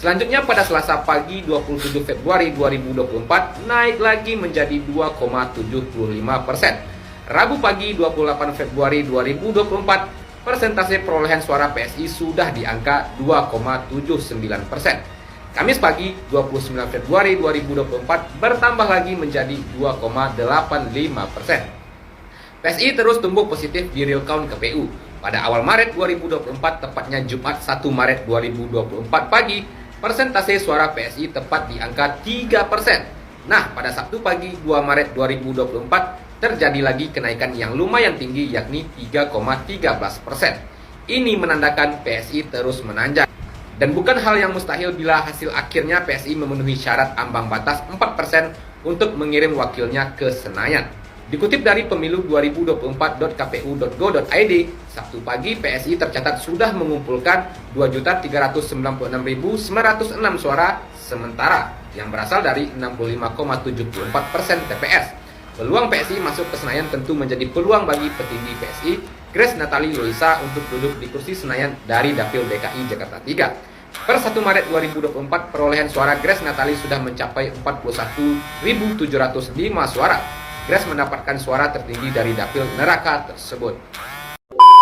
Selanjutnya pada Selasa pagi 27 Februari 2024 naik lagi menjadi 2,75%. Rabu pagi 28 Februari 2024 persentase perolehan suara PSI sudah di angka 2,79%. Kamis pagi 29 Februari 2024 bertambah lagi menjadi 2,85%. PSI terus tumbuh positif di real count KPU. Pada awal Maret 2024, tepatnya Jumat 1 Maret 2024 pagi, persentase suara PSI tepat di angka 3%. Nah, pada Sabtu pagi 2 Maret 2024 terjadi lagi kenaikan yang lumayan tinggi yakni 3,13%. Ini menandakan PSI terus menanjak. Dan bukan hal yang mustahil bila hasil akhirnya PSI memenuhi syarat ambang batas 4% untuk mengirim wakilnya ke Senayan. Dikutip dari pemilu2024.kpu.go.id, Sabtu pagi PSI tercatat sudah mengumpulkan 2.396.906 suara sementara yang berasal dari 65,74% TPS. Peluang PSI masuk ke Senayan tentu menjadi peluang bagi petinggi PSI, Grace Natali Loisa untuk duduk di kursi Senayan dari Dapil DKI Jakarta 3. Per 1 Maret 2024, perolehan suara Grace Natali sudah mencapai 41.705 suara. Grace mendapatkan suara tertinggi dari dapil neraka tersebut.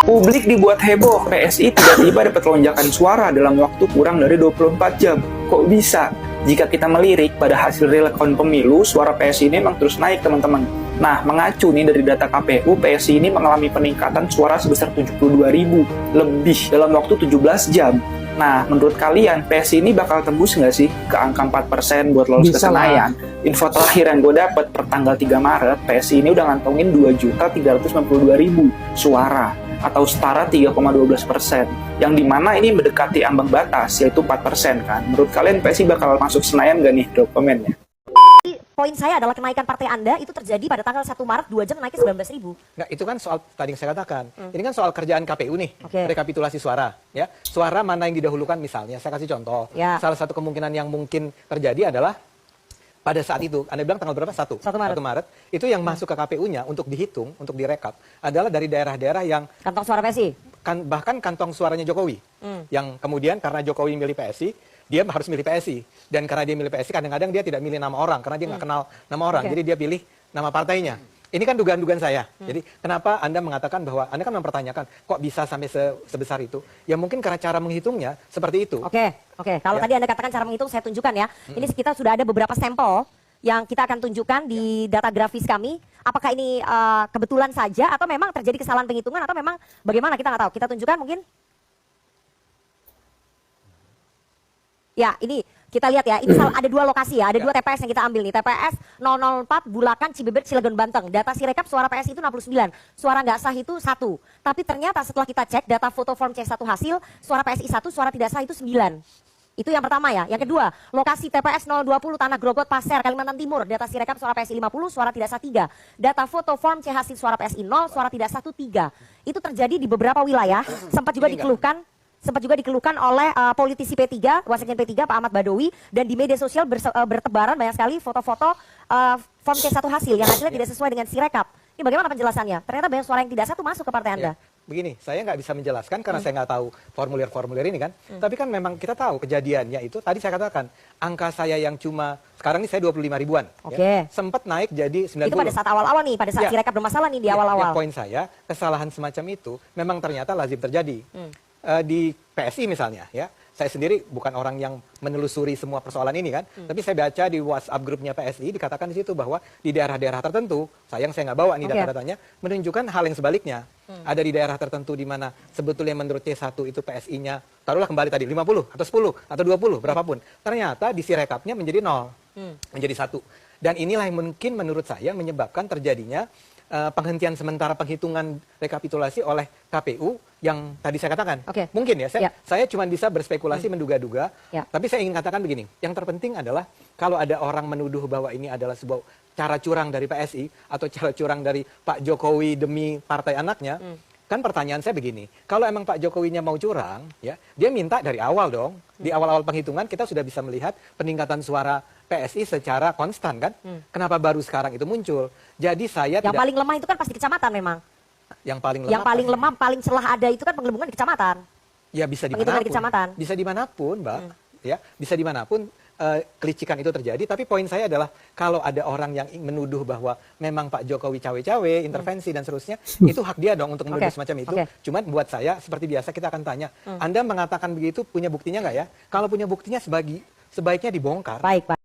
Publik dibuat heboh, PSI tiba-tiba dapat lonjakan suara dalam waktu kurang dari 24 jam. Kok bisa? Jika kita melirik pada hasil real count pemilu, suara PSI ini memang terus naik, teman-teman. Nah, mengacu nih dari data KPU, PSI ini mengalami peningkatan suara sebesar 72.000 lebih dalam waktu 17 jam. Nah, menurut kalian, PSI ini bakal tembus nggak sih ke angka 4% buat lolos ke Senayan? Info terakhir yang gue dapat per tanggal 3 Maret, PSI ini udah ngantongin 2.392.000 suara atau setara 3,12%, yang dimana ini mendekati ambang batas, yaitu 4% kan. Menurut kalian PSI bakal masuk Senayan nggak nih? Drop komennya. Poin saya adalah kenaikan partai Anda itu terjadi pada tanggal 1 Maret 2 jam naiknya 19.000. Nggak, itu kan soal tadi yang saya katakan. Ini kan soal kerjaan KPU nih, rekapitulasi suara. Ya, suara mana yang didahulukan misalnya, saya kasih contoh. Salah satu kemungkinan yang mungkin terjadi adalah pada saat itu, Anda bilang tanggal berapa? 1 Maret. Itu yang masuk ke KPU-nya untuk dihitung, untuk direkap, adalah dari daerah-daerah yang kantong suara PSI. Bahkan kantong suaranya Jokowi. Yang kemudian karena Jokowi milih PSI, dia harus milih PSI. Dan karena dia milih PSI, kadang-kadang dia tidak milih nama orang, karena dia nggak kenal nama orang. Jadi dia pilih nama partainya. Ini kan dugaan-dugaan saya. Jadi kenapa Anda mengatakan bahwa Anda kan mempertanyakan kok bisa sampai sebesar itu? Ya mungkin karena cara menghitungnya seperti itu. Oke. Kalau tadi Anda katakan cara menghitung, saya tunjukkan ya. Ini kita sudah ada beberapa sampel yang kita akan tunjukkan di data grafis kami. Apakah ini kebetulan saja atau memang terjadi kesalahan penghitungan atau memang bagaimana, kita nggak tahu. Kita tunjukkan mungkin. Ya, ini kita lihat ya, ini ada 2 lokasi ya, ada 2 TPS yang kita ambil nih. TPS 004 Bulakan, Cibebet, Cilegon, Banten. Data Sirekap suara PSI itu 69, suara nggak sah itu 1. Tapi ternyata setelah kita cek data foto form C1 hasil, suara PSI 1, suara tidak sah itu 9. Itu yang pertama ya. Yang kedua, lokasi TPS 020 Tanah Grogot, Pasir, Kalimantan Timur. Data Sirekap suara PSI 50, suara tidak sah 3. Data foto form C hasil suara PSI 0, suara tidak sah itu 3. Itu terjadi di beberapa wilayah, sempat juga dikeluhkan oleh politisi P3, Wasekjen P3 Pak Ahmad Badowi, dan di media sosial bertebaran banyak sekali foto-foto form C1 hasil yang hasilnya tidak sesuai dengan Sirekap. Ini bagaimana penjelasannya? Ternyata banyak suara yang tidak sah itu masuk ke partai Anda. Begini, saya nggak bisa menjelaskan karena saya nggak tahu formulir-formulir ini kan. Tapi kan memang kita tahu kejadiannya itu, tadi saya katakan, angka saya yang cuma, sekarang ini saya 25 ribuan. Ya, sempat naik jadi 90. Itu pada saat awal-awal nih, pada saat Sirekap bermasalah nih di awal-awal. Poin saya, kesalahan semacam itu memang ternyata lazim terjadi. Di PSI misalnya ya, saya sendiri bukan orang yang menelusuri semua persoalan ini kan, tapi saya baca di WhatsApp grupnya PSI dikatakan di situ bahwa di daerah-daerah tertentu, sayang saya nggak bawa nih data-datanya, menunjukkan hal yang sebaliknya. Ada di daerah tertentu di mana sebetulnya menurut C1 itu PSI-nya, taruhlah kembali tadi 50 atau 10 atau 20 berapapun, ternyata di Sirekapnya menjadi 0, menjadi 1. Dan inilah yang mungkin menurut saya menyebabkan terjadinya penghentian sementara penghitungan rekapitulasi oleh KPU yang tadi saya katakan. Mungkin ya, saya cuma bisa berspekulasi menduga-duga, tapi saya ingin katakan begini, yang terpenting adalah kalau ada orang menuduh bahwa ini adalah sebuah cara curang dari PSI atau cara curang dari Pak Jokowi demi partai anaknya, kan pertanyaan saya begini, kalau emang Pak Jokowinya mau curang, ya dia minta dari awal dong, di awal-awal penghitungan kita sudah bisa melihat peningkatan suara PSI secara konstan kan, kenapa baru sekarang itu muncul? Jadi saya yang paling lemah itu kan pasti kecamatan memang. Yang paling lemah, paling celah ada itu kan penggelembungan di kecamatan. Ya bisa dimanapun, bisa dimanapun, Mbak. Ya bisa dimanapun kelicikan itu terjadi. Tapi poin saya adalah kalau ada orang yang menuduh bahwa memang Pak Jokowi cawe-cawe, intervensi dan seterusnya, itu hak dia dong untuk menuduh semacam itu. Cuman buat saya seperti biasa kita akan tanya, Anda mengatakan begitu punya buktinya nggak ya? Kalau punya buktinya sebaiknya dibongkar. Baik, Pak.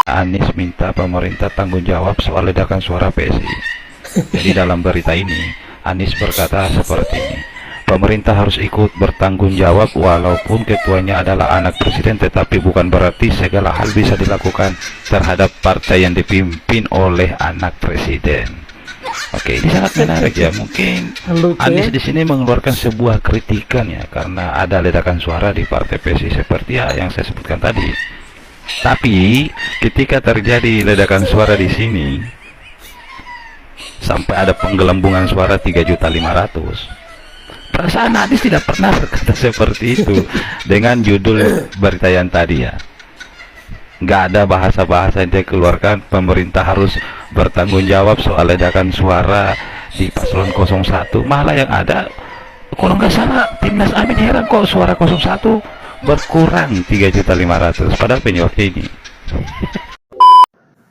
Anies minta pemerintah tanggung jawab soal ledakan suara PSI. Jadi dalam berita ini, Anies berkata seperti ini. Pemerintah harus ikut bertanggung jawab walaupun ketuanya adalah anak presiden, tetapi bukan berarti segala hal bisa dilakukan terhadap partai yang dipimpin oleh anak presiden. Oke, ini sangat menarik ya. Mungkin Anies di sini mengeluarkan sebuah kritikan ya, karena ada ledakan suara di partai PSI seperti yang saya sebutkan tadi. Tapi ketika terjadi ledakan suara di sini sampai ada penggelembungan suara 3.500.000, perasaan Anies tidak pernah berkata seperti itu dengan judul berita yang tadi ya. Nggak ada bahasa-bahasa yang dia keluarkan pemerintah harus bertanggung jawab soal ledakan suara di paslon 01. Malah yang ada, kalau nggak salah Timnas Amin heran kok suara 01 berkurang 3.500.000 padahal penyebabnya ini.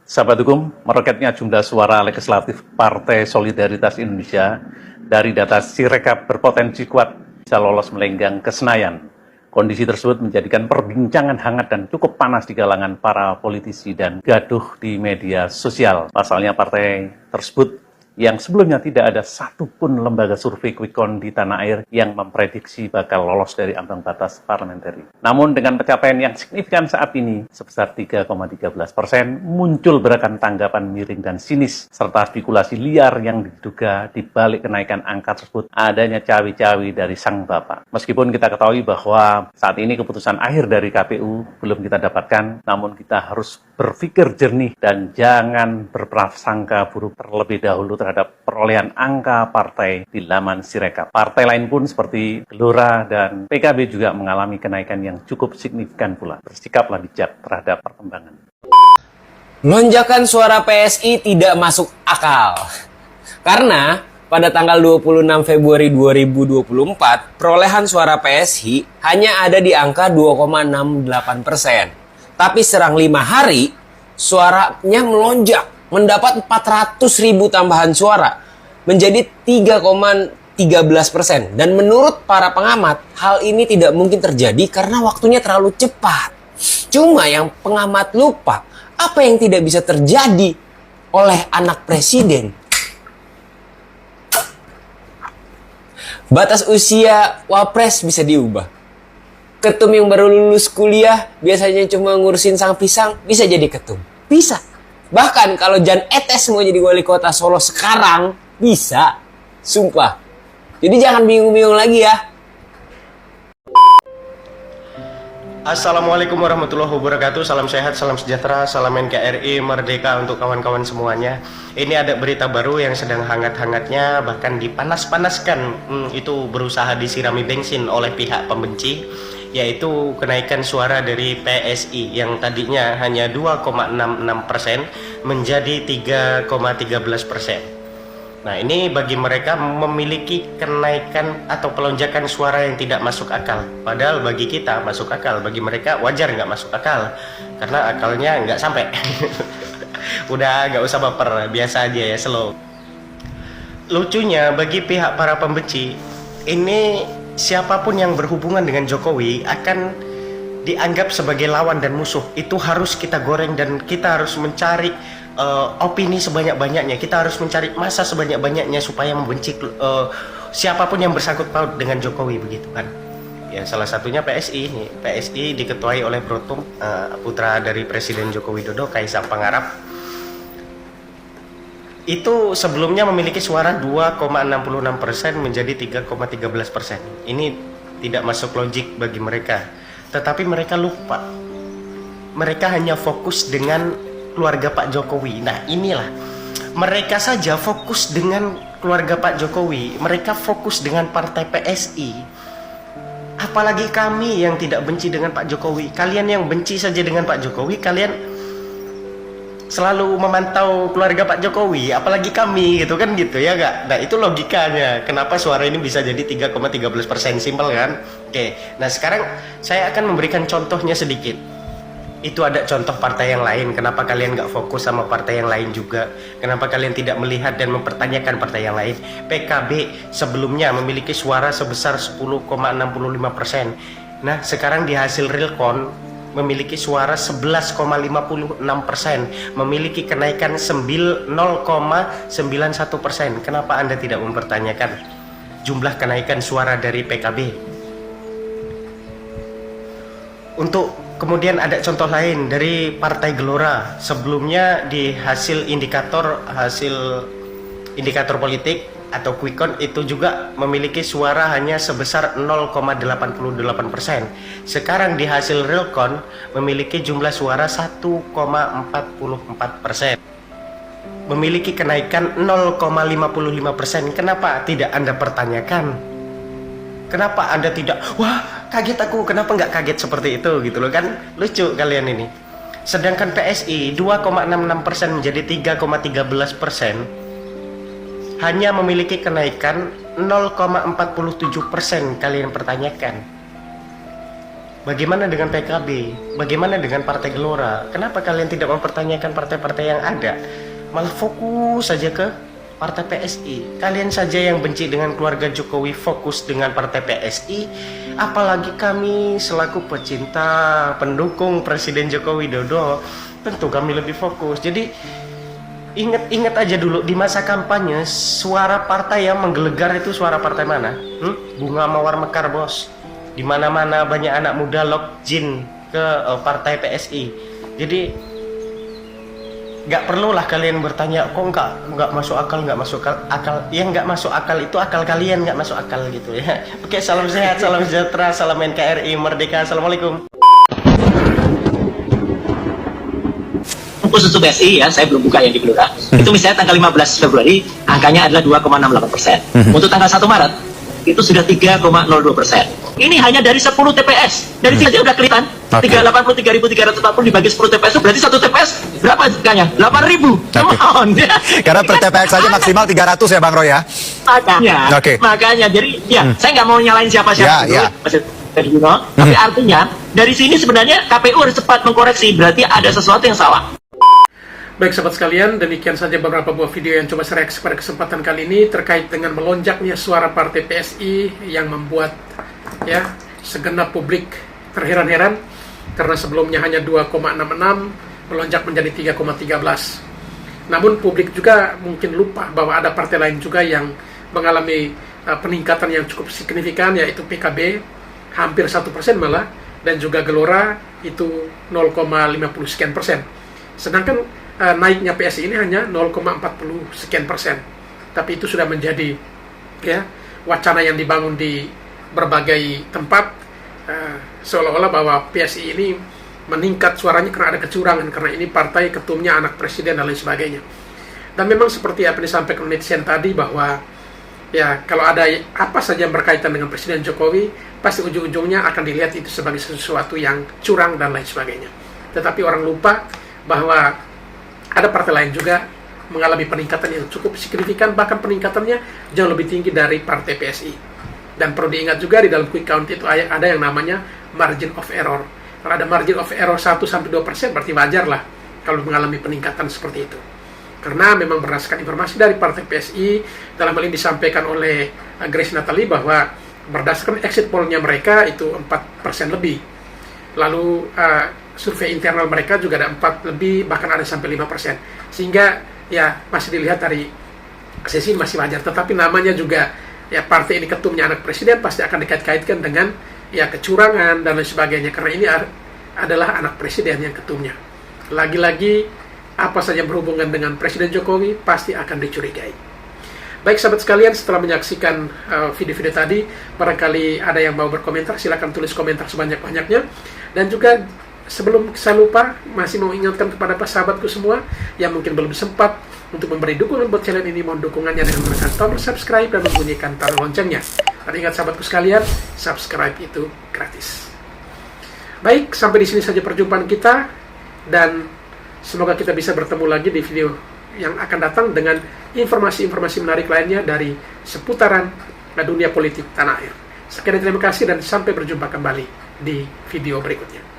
Sahabat hukum, meroketnya jumlah suara legislatif Partai Solidaritas Indonesia dari data Sirekap berpotensi kuat bisa lolos melenggang ke Senayan. Kondisi tersebut menjadikan perbincangan hangat dan cukup panas di kalangan para politisi dan gaduh di media sosial. Pasalnya partai tersebut yang sebelumnya tidak ada satupun lembaga survei quick count di tanah air yang memprediksi bakal lolos dari ambang batas parliamentary. Namun dengan pencapaian yang signifikan saat ini, sebesar 3,13%, muncul beragam tanggapan miring dan sinis, serta spekulasi liar yang diduga di balik kenaikan angka tersebut adanya cawi-cawi dari sang bapak. Meskipun kita ketahui bahwa saat ini keputusan akhir dari KPU belum kita dapatkan, namun kita harus berpikir jernih dan jangan berprasangka buruk terlebih dahulu terhadap perolehan angka partai di laman Sirekap. Partai lain pun seperti Gelora dan PKB juga mengalami kenaikan yang cukup signifikan pula. Bersikaplah bijak terhadap perkembangan. Lonjakan suara PSI tidak masuk akal. Karena pada tanggal 26 Februari 2024, perolehan suara PSI hanya ada di angka 2,68%. Tapi serang 5 hari, suaranya melonjak, mendapat 400.000 tambahan suara, menjadi 3,13%. Dan menurut para pengamat, hal ini tidak mungkin terjadi karena waktunya terlalu cepat. Cuma yang pengamat lupa, apa yang tidak bisa terjadi oleh anak presiden? Batas usia wapres bisa diubah. Ketum yang baru lulus kuliah biasanya cuma ngurusin sang pisang, bisa jadi ketum. Bisa. Bahkan kalau Jan Etes mau jadi wali kota Solo sekarang, bisa. Sumpah. Jadi jangan bingung-bingung lagi ya. Assalamualaikum warahmatullahi wabarakatuh. Salam sehat, salam sejahtera, salam NKRI, merdeka untuk kawan-kawan semuanya. Ini ada berita baru yang sedang hangat-hangatnya, bahkan dipanas-panaskan. Itu berusaha disirami bensin oleh pihak pembenci, yaitu kenaikan suara dari PSI yang tadinya hanya 2,66% menjadi 3,13%. Nah, ini bagi mereka memiliki kenaikan atau pelonjakan suara yang tidak masuk akal. Padahal bagi kita masuk akal, bagi mereka wajar nggak masuk akal. Karena akalnya nggak sampai. Udah nggak usah baper, biasa aja ya, slow. Lucunya bagi pihak para pembenci, ini siapapun yang berhubungan dengan Jokowi akan dianggap sebagai lawan dan musuh. Itu harus kita goreng dan kita harus mencari opini sebanyak-banyaknya. Kita harus mencari masa sebanyak-banyaknya supaya membenci siapapun yang bersangkut paut dengan Jokowi, begitu kan. Ya, salah satunya PSI. PSI diketuai oleh Brotum, putra dari Presiden Joko Widodo, Kaisang Pangarap. Itu sebelumnya memiliki suara 2,66% menjadi 3,13%. Ini tidak masuk logik bagi mereka. Tetapi mereka lupa. Mereka hanya fokus dengan keluarga Pak Jokowi. Nah, inilah. Mereka saja fokus dengan keluarga Pak Jokowi. Mereka fokus dengan partai PSI. Apalagi kami yang tidak benci dengan Pak Jokowi. Kalian yang benci saja dengan Pak Jokowi, kalian selalu memantau keluarga Pak Jokowi. Apalagi kami, gitu kan, gitu ya gak? Nah, itu logikanya. Kenapa suara ini bisa jadi 3,13%, simpel kan? Oke, nah sekarang saya akan memberikan contohnya sedikit. Itu ada contoh partai yang lain. Kenapa kalian nggak fokus sama partai yang lain juga? Kenapa kalian tidak melihat dan mempertanyakan partai yang lain? PKB sebelumnya memiliki suara sebesar 10,65%. Nah, sekarang di hasil realcon memiliki suara 11,56%, memiliki kenaikan 0,91%. Kenapa Anda tidak mempertanyakan jumlah kenaikan suara dari PKB? Kemudian ada contoh lain dari Partai Gelora. Sebelumnya di hasil indikator politik atau quick count itu juga memiliki suara hanya sebesar 0,88%. Sekarang di hasil real count memiliki jumlah suara 1,44%. Memiliki kenaikan 0,55%. Kenapa tidak Anda pertanyakan? Kenapa Anda tidak, wah kaget aku, kenapa nggak kaget seperti itu, gitu loh kan? Lucu kalian ini. Sedangkan PSI 2,66% menjadi 3,13% hanya memiliki kenaikan 0,47%. Kalian pertanyakan. Bagaimana dengan PKB? Bagaimana dengan Partai Gelora? Kenapa kalian tidak mempertanyakan partai-partai yang ada? Malah fokus saja ke Partai PSI. Kalian saja yang benci dengan keluarga Jokowi fokus dengan Partai PSI, apalagi kami selaku pecinta pendukung Presiden Joko Widodo, tentu kami lebih fokus. Jadi ingat aja dulu di masa kampanye, suara partai yang menggelegar itu suara partai mana? Bunga Mawar Mekar, bos. Di mana-mana banyak anak muda login ke Partai PSI. Jadi nggak perlulah kalian bertanya, kok nggak masuk akal, yang nggak masuk akal itu akal kalian nggak masuk akal, gitu ya. Oke, salam sehat, salam sejahtera, salam NKRI, merdeka, assalamualaikum. Khusus untuk PSI ya, saya belum buka yang di Gelora. Itu misalnya tanggal 15 Februari angkanya adalah 2,68%. Untuk tanggal 1 Maret itu sudah 3,02%. Ini hanya dari 10 TPS. Dari sini aja udah kelihatan. 383.340 dibagi 10 TPS itu berarti satu TPS berapa angkanya? 8.000. Come on. Karena per TPS saja maksimal 300 ya Bang Roy ya. Makanya, jadi ya saya nggak mau nyalain siapa-siapa dulu, Mas Hergino, tapi artinya dari sini sebenarnya KPU harus cepat mengkoreksi, berarti ada sesuatu yang salah. Baik sahabat sekalian, demikian saja beberapa buah video yang coba saya reaksi pada kesempatan kali ini terkait dengan melonjaknya suara partai PSI yang membuat ya segenap publik terheran-heran karena sebelumnya hanya 2,66 melonjak menjadi 3,13. Namun publik juga mungkin lupa bahwa ada partai lain juga yang mengalami peningkatan yang cukup signifikan, yaitu PKB hampir 1% malah, dan juga Gelora itu 0,50 sekian persen. Sedangkan naiknya PSI ini hanya 0,40 sekian persen. Tapi itu sudah menjadi ya wacana yang dibangun di berbagai tempat, seolah-olah bahwa PSI ini meningkat suaranya karena ada kecurangan, karena ini partai ketumnya anak presiden dan lain sebagainya. Dan memang seperti apa yang disampaikan netizen tadi, bahwa ya kalau ada apa saja yang berkaitan dengan Presiden Jokowi, pasti ujung-ujungnya akan dilihat itu sebagai sesuatu yang curang dan lain sebagainya. Tetapi orang lupa bahwa ada partai lain juga mengalami peningkatan yang cukup signifikan, bahkan peningkatannya jauh lebih tinggi dari partai PSI. Dan perlu diingat juga di dalam quick count itu ada yang namanya margin of error. Kalau ada margin of error 1-2%, berarti wajar lah kalau mengalami peningkatan seperti itu. Karena memang berdasarkan informasi dari partai PSI, dalam hal ini disampaikan oleh Grace Natali bahwa berdasarkan exit poll-nya mereka itu 4% lebih. Lalu survei internal mereka juga ada 4 lebih, bahkan ada sampai 5%. Sehingga ya masih dilihat dari sisi masih wajar. Tetapi namanya juga ya partai ini ketumnya anak presiden, pasti akan dikait-kaitkan dengan ya kecurangan dan lain sebagainya. Karena ini adalah anak presiden yang ketumnya. Lagi-lagi apa saja berhubungan dengan Presiden Jokowi pasti akan dicurigai. Baik sahabat sekalian, setelah menyaksikan video-video tadi, barangkali ada yang mau berkomentar, silakan tulis komentar sebanyak-banyaknya. Dan juga sebelum saya lupa, masih mau ingatkan kepada sahabatku semua yang mungkin belum sempat untuk memberi dukungan buat channel ini, mohon dukungannya dengan menekan tombol subscribe dan membunyikan tanda loncengnya. Dan ingat sahabatku sekalian, subscribe itu gratis. Baik, sampai di sini saja perjumpaan kita, dan semoga kita bisa bertemu lagi di video yang akan datang dengan informasi-informasi menarik lainnya dari seputaran dunia politik tanah air. Sekian, terima kasih dan sampai berjumpa kembali di video berikutnya.